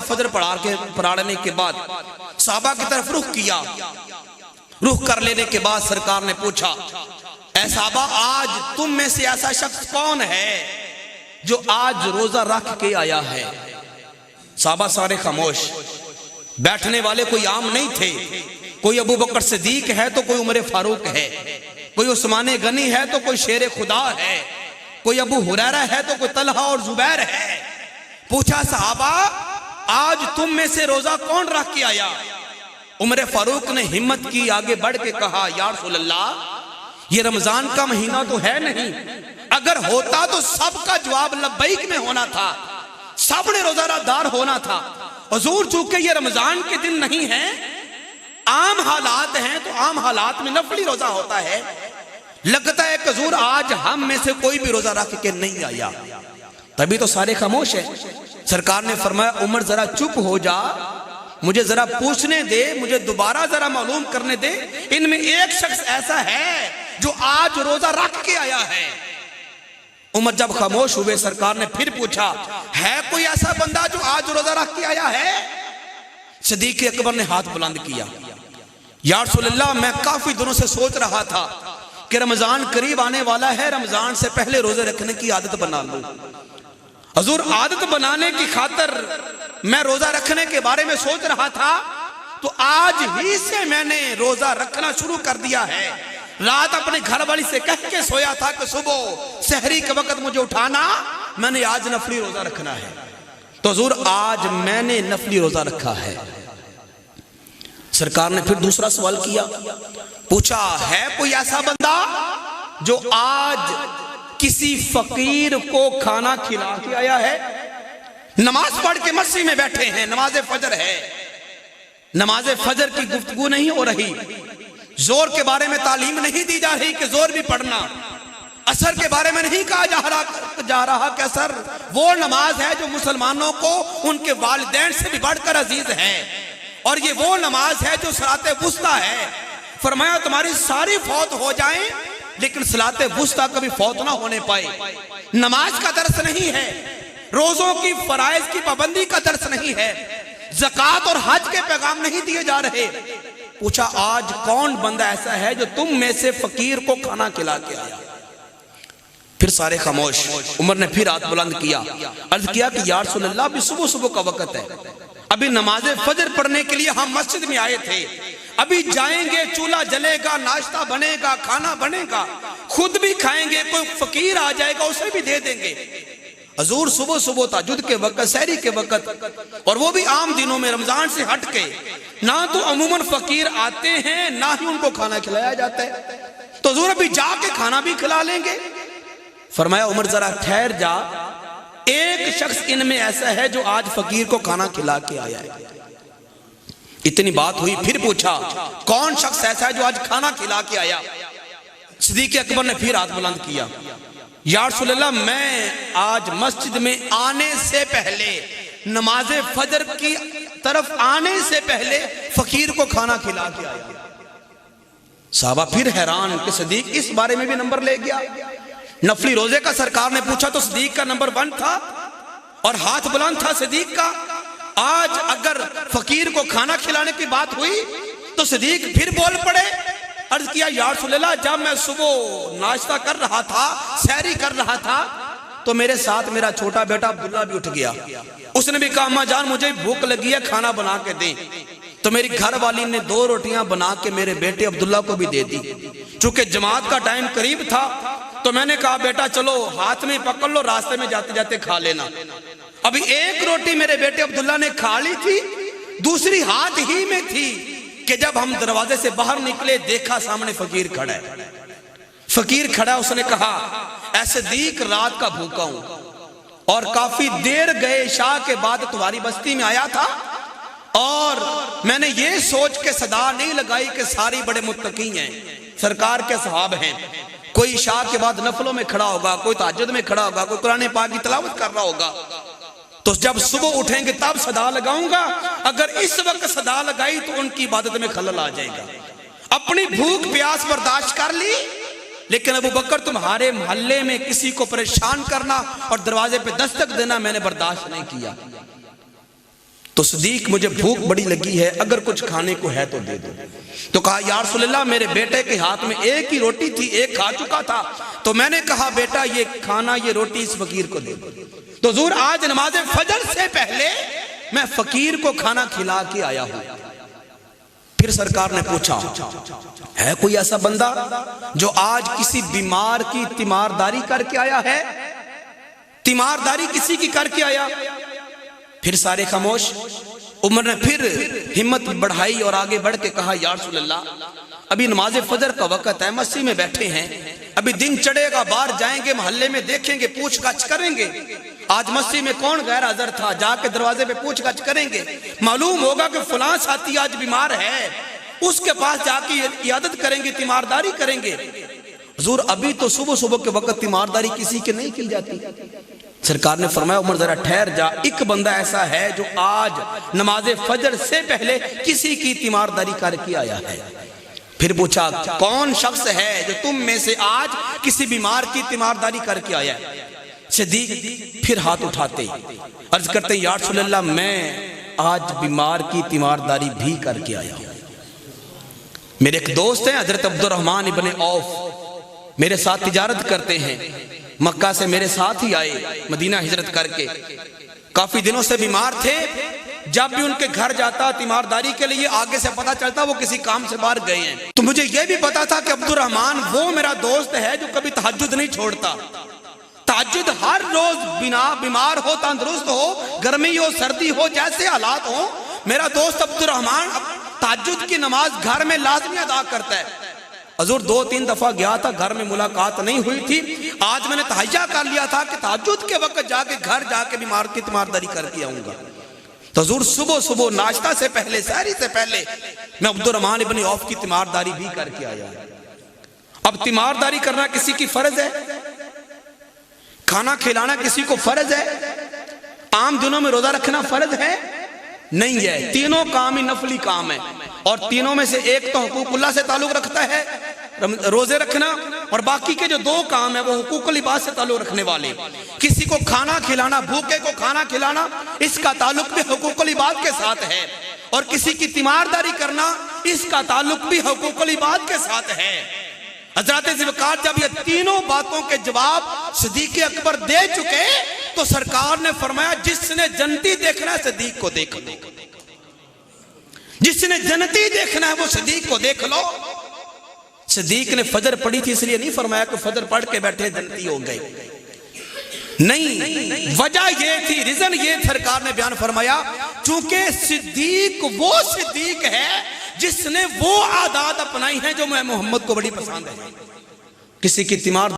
फजर पढ़ाने के बाद सहाबा की तरफ रुख किया। रुख कर लेने के बाद सरकार ने पूछा, ऐ सहाबा, आज तुम में से ऐसा शख्स कौन है जो आज रोजा रख के आया है? सहाबा सारे खामोश। बैठने वाले कोई आम नहीं थे। कोई अबू बकर सिद्दीक है तो कोई उमर फारूक है, कोई उस्मान गनी है तो कोई शेर खुदा है, कोई अबू हुरैरा है तो कोई तलहा और जुबैर है। पूछा, सहाबा आज तुम में से रोजा कौन रख के आया? उमर फारूक ने हिम्मत की, आगे बढ़ के कहा, या रसूल अल्लाह, ये रमजान का महीना तो है नहीं। अगर होता तो सबका जवाब लब्बैक में होना था, सबने रोजादार होना था। हुजूर चूंकि ये रमजान के दिन नहीं है, आम हालात हैं, तो आम हालात में नफली रोजा होता है। लगता है कि हुजूर आज हम में से कोई भी रोजा रख के नहीं आया। तभी तो सारे खामोश है। सरकार ने फरमाया, उमर जरा चुप हो जा, मुझे जरा पूछने दे, मुझे दोबारा जरा मालूम करने दे, इनमें एक शख्स ऐसा है जो आज रोजा रख के आया है। उमर जब खामोश हुए, सरकार ने फिर पूछा, है कोई ऐसा बंदा जो आज रोजा रख के आया है? सिद्दीक अकबर ने हाथ बुलंद किया, या रसूल अल्लाह, मैं काफी दिनों से सोच रहा था कि रमजान करीब आने वाला है, रमजान से पहले रोजे रखने की आदत बना लूं। हुजूर, आदत बनाने की खातिर मैं रोजा रखने के बारे में सोच रहा था, तो आज ही से मैंने रोजा रखना शुरू कर दिया है। रात अपने घर वाली से कह के सोया था कि सुबह सहरी के वक्त मुझे उठाना, मैंने आज नफली रोजा रखना है। तो हुजूर, आज मैंने नफली रोजा रखा है। सरकार ने फिर दूसरा सवाल किया, पूछा, है कोई ऐसा बंदा जो आज किसी फकीर को खाना खिला के आया है? नमाज पढ़ के मस्जिद में बैठे हैं, नमाज फजर है, नमाज फजर की गुफ्तगू नहीं हो रही, जोर के बारे में तालीम नहीं दी जा रही कि जोर भी पढ़ना, असर के बारे में नहीं कहा जा रहा कि असर वो नमाज है जो मुसलमानों को उनके वालिदैन से भी बढ़कर अजीज है, और ये वो नमाज है जो सलाते वुस्ता है। फरमाया, तुम्हारी सारी फौत हो जाएं लेकिन सलाते वुस्ता कभी फौत ना होने पाए। नमाज का दर्स नहीं है, रोजों की फराइज की पाबंदी का दर्स नहीं है, ज़कात और हज के पैगाम नहीं दिए जा रहे। पूछा, आज कौन बंदा ऐसा है जो तुम में से फकीर को खाना खिला के आया? फिर सारे खामोश। उमर ने फिर हाथ बुलंद किया, अर्ज किया कि या रसूल अल्लाह, अभी सुबह सुबह का वक्त है, अभी नमाज फजर पढ़ने के लिए हम मस्जिद में आए थे, अभी जाएंगे, चूल्हा जलेगा, नाश्ता बनेगा, खाना बनेगा, खुद भी खाएंगे, कोई फकीर आ जाएगा उसे भी दे देंगे। हुजूर सुबह सुबह तहज्जुद के वक्त, सहरी के वक्त, और वो भी आम दिनों में, रमजान से हट के, ना तो अमूमन फकीर आते हैं ना ही उनको खाना खिलाया जाता है, तो हुजूर अभी जाके खाना भी खिला लेंगे। फरमाया, उमर जरा ठहर जा, एक शख्स इनमें ऐसा है जो आज फकीर को खाना खिला के आया है। इतनी बात हुई, फिर पूछा, कौन शख्स ऐसा है जो आज खाना खिला के आया? सिद्दीक अकबर ने फिर हाथ बुलंद किया, या रसूल अल्लाह, मैं आज मस्जिद में आने से पहले, नमाज फजर की तरफ आने से पहले फकीर को खाना खिला के आया। साहबा फिर हैरान कि सिद्दीक इस बारे में भी नंबर ले गया। नफली रोजे का सरकार ने पूछा तो सिद्दीक का नंबर 1 था और हाथ बुलंद था सिद्दीक का। आज अगर फकीर को खाना खिलाने की बात हुई तो सिद्दीक फिर बोल पड़े, अर्ज किया, या रसूल अल्लाह, जब मैं सुबह नाश्ता कर रहा था, सहरी कर रहा था, तो मेरे साथ मेरा छोटा बेटा अब्दुल्ला भी उठ गया। उसने भी कहा, अम्मा जान, मुझे भूख लगी है, खाना बना के दें। तो मेरी घर वाली ने 2 रोटियां बना के मेरे बेटे अब्दुल्ला को भी दे दी। चूंकि जमात का टाइम करीब था तो मैंने कहा, बेटा चलो हाथ में पकड़ लो, रास्ते में जाते जाते खा लेना। अभी 1 रोटी मेरे बेटे अब्दुल्ला ने खा ली थी, दूसरी हाथ ही में थी कि जब हम दरवाजे से बाहर निकले, देखा सामने फकीर खड़ा है। फकीर खड़ा, उसने कहा, ऐ सिद्दीक, रात का भूखा हूं और काफी देर गए इशा के बाद तुम्हारी बस्ती में आया था, और मैंने ये सोच के सदा नहीं लगाई कि सारी बड़े मुत्तकी हैं, सरकार के सहाब हैं, कोई इशा के बाद नफलों में खड़ा होगा, कोई तहज्जुद में खड़ा होगा, कोई कुरान पाक की तिलावत कर रहा होगा, तो जब सुबह उठेंगे तब सदा लगाऊंगा। अगर इस वक्त सदा लगाई तो उनकी इबादत में खलल आ जाएगा। अपनी भूख प्यास बर्दाश्त कर ली, लेकिन अबू बकर तुम्हारे मोहल्ले में किसी को परेशान करना और दरवाजे पे दस्तक देना मैंने बर्दाश्त नहीं किया। تو صدیق مجھے بھوک بڑی لگی ہے، اگر کچھ کھانے کو ہے تو دے دو۔ تو کہا یا رسول اللہ میرے بیٹے کے ہاتھ میں ایک ہی روٹی تھی، ایک کھا چکا تھا، تو میں نے کہا بیٹا یہ کھانا یہ روٹی اس فقیر کو دے دو۔ تو حضور آج نماز فجر سے پہلے میں فقیر کو کھانا کھلا کے آیا ہوں۔ پھر سرکار نے پوچھا ہے کوئی ایسا بندہ جو آج کسی بیمار کی تیمارداری کر کے آیا ہے؟ تیمارداری کسی کی کر کے آیا؟ پھر سارے خاموش۔ عمر نے پھر ہمت بڑھائی اور آگے بڑھ کے کہا یا رسول اللہ ابھی نماز فجر کا وقت ہے، مسجد میں بیٹھے ہیں، ابھی دن چڑھے گا، باہر جائیں گے، محلے میں دیکھیں گے، پوچھ گچھ کریں گے، آج مسجد میں کون غیر حاضر تھا، جا کے دروازے پہ پوچھ گچھ کریں گے، معلوم ہوگا کہ فلاں ساتھی آج بیمار ہے، اس کے پاس جا کے عیادت کریں گے، تیمارداری کریں گے۔ حضور ابھی تو صبح صبح کے وقت تیمارداری کسی کے نہیں کی جاتی۔ سرکار نے فرمایا عمر ذرا ٹھہر جا، ایک بندہ ایسا ہے جو آج نماز فجر سے پہلے کسی کی تیمارداری کر کے آیا ہے۔ پھر پوچھا کون شخص ہے جو تم میں سے آج کسی بیمار کی تیمارداری کر کے آیا ہے؟ صدیق پھر ہاتھ اٹھاتے عرض کرتے یا رسول اللہ میں آج بیمار کی تیمارداری بھی کر کے آیا ہوں۔ میرے ایک دوست ہیں حضرت عبد الرحمن ابن عوف، میرے ساتھ تجارت کرتے ہیں، مکہ سے میرے ساتھ ہی آئے مدینہ ہجرت کر کے، کافی دنوں سے بیمار تھے، جب بھی ان کے گھر جاتا تیمارداری کے لیے آگے سے پتا چلتا وہ کسی کام سے باہر گئے ہیں، تو مجھے یہ بھی پتا تھا کہ عبد الرحمن وہ میرا دوست ہے جو کبھی تہجد نہیں چھوڑتا، تہجد ہر روز بیمار ہو تندرست ہو، گرمی ہو سردی ہو جیسے حالات ہو، میرا دوست عبد الرحمن تہجد کی نماز گھر میں لازمی ادا کرتا ہے۔ حضور 2-3 دفعہ گیا تھا، گھر میں ملاقات نہیں ہوئی تھی، آج میں نے تہیہ کر لیا تھا کہ تہجد کے وقت جا کے گھر جا کے بیمار کی تیمارداری کر کے آؤں گا۔ تو حضور صبح صبح ناشتہ سے پہلے سحری سے پہلے میں عبد الرحمن ابن عوف کی تیمارداری بھی کر کے آیا۔ اب تیمارداری کرنا کسی کی فرض ہے، کھانا کھلانا کسی کو فرض ہے، عام دنوں میں روزہ رکھنا فرض ہے نہیں ہے، تینوں کام ہی نفلی کام ہے، اور تینوں میں سے ایک تو حقوق اللہ سے تعلق رکھتا ہے روزے رکھنا، اور باقی کے جو 2 کام ہیں وہ حقوق العباد سے تعلق رکھنے والے۔ کسی کو کھانا کھلانا، بھوکے کو کھانا کھلانا، اس کا تعلق بھی حقوق العباد کے ساتھ ہے، اور کسی کی تیمارداری کرنا اس کا تعلق بھی حقوق العباد کے ساتھ ہے۔ حضرت ذوالفقار جب یہ تینوں باتوں کے جواب صدیق اکبر دے چکے تو سرکار نے فرمایا جس نے جنتی دیکھنا ہے صدیق کو دیکھ لو، جس نے جنتی دیکھنا ہے وہ صدیق کو دیکھ لو۔ صدیق نے فجر پڑھی تھی اس لیے نہیں فرمایا کہ فجر پڑھ کے بیٹھے جنتی ہو گئے، نہیں، وجہ یہ تھی، ریزن یہ سرکار نے بیان فرمایا چونکہ صدیق وہ صدیق ہے جس نے وہ عادات اپنائی ہیں جو میں محمد کو بڑی پسند ہے۔ کسی کی تیمار